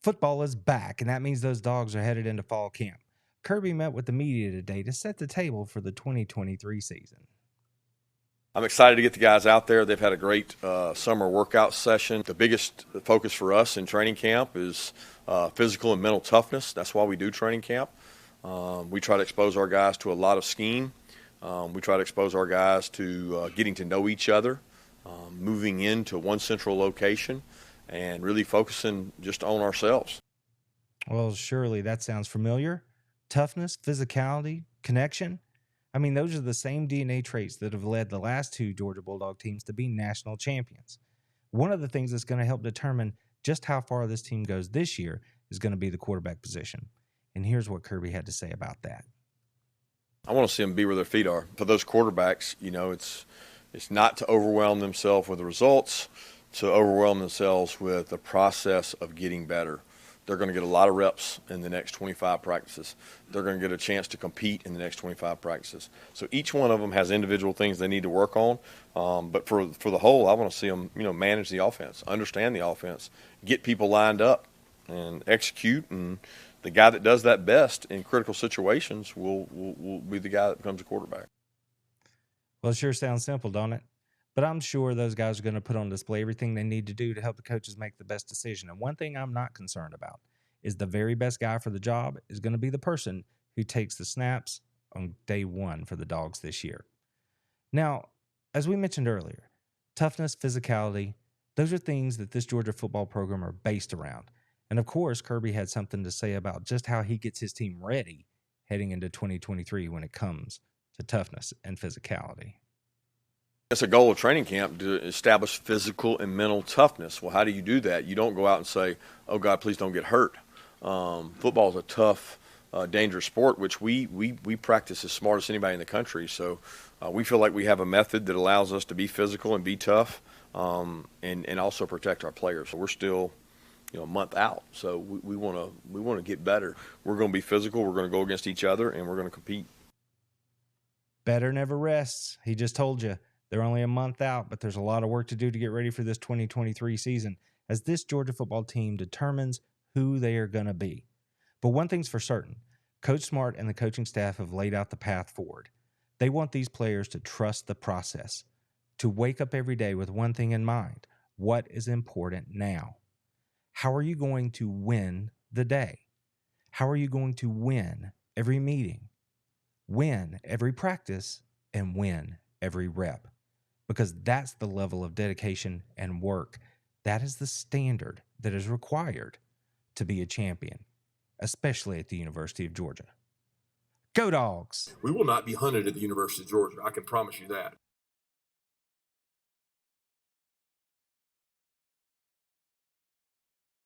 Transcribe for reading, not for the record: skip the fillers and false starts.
Football is back, and that means those dogs are headed into fall camp. Kirby met with the media today to set the table for the 2023 season. I'm excited to get the guys out there. They've had a great summer workout session. The biggest focus for us in training camp is physical and mental toughness. That's why we do training camp. We try to expose our guys to a lot of scheme. We try to expose our guys to getting to know each other, moving into one central location, and really focusing just on ourselves. Well, surely that sounds familiar. Toughness, physicality, connection. I mean, those are the same DNA traits that have led the last two Georgia Bulldog teams to be national champions. One of the things that's going to help determine just how far this team goes this year is going to be the quarterback position. And here's what Kirby had to say about that. I want to see them be where their feet are. For those quarterbacks, it's not to overwhelm themselves with the results, to overwhelm themselves with the process of getting better. They're going to get a lot of reps in the next 25 practices. They're going to get a chance to compete in the next 25 practices. So each one of them has individual things they need to work on. But for the whole, I want to see them, manage the offense, understand the offense, get people lined up, and execute. And the guy that does that best in critical situations will be the guy that becomes a quarterback. Well, it sure sounds simple, don't it? But I'm sure those guys are going to put on display everything they need to do to help the coaches make the best decision. And one thing I'm not concerned about is the very best guy for the job is going to be the person who takes the snaps on day one for the Dogs this year. Now, as we mentioned earlier, toughness, physicality, those are things that this Georgia football program are based around. And of course, Kirby had something to say about just how he gets his team ready heading into 2023 when it comes to toughness and physicality. It's a goal of training camp to establish physical and mental toughness. Well, how do you do that? You don't go out and say, oh, God, please don't get hurt. Football is a tough, dangerous sport, which we practice as smart as anybody in the country. So we feel like we have a method that allows us to be physical and be tough and also protect our players. So we're still a month out, so we want to get better. We're going to be physical. We're going to go against each other, and we're going to compete. Better never rests. He just told you. They're only a month out, but there's a lot of work to do to get ready for this 2023 season as this Georgia football team determines who they are going to be. But one thing's for certain, Coach Smart and the coaching staff have laid out the path forward. They want these players to trust the process, to wake up every day with one thing in mind: what is important now? How are you going to win the day? How are you going to win every meeting, win every practice, and win every rep? Because that's the level of dedication and work. That is the standard that is required to be a champion, especially at the University of Georgia. Go Dogs! We will not be hunted at the University of Georgia. I can promise you that.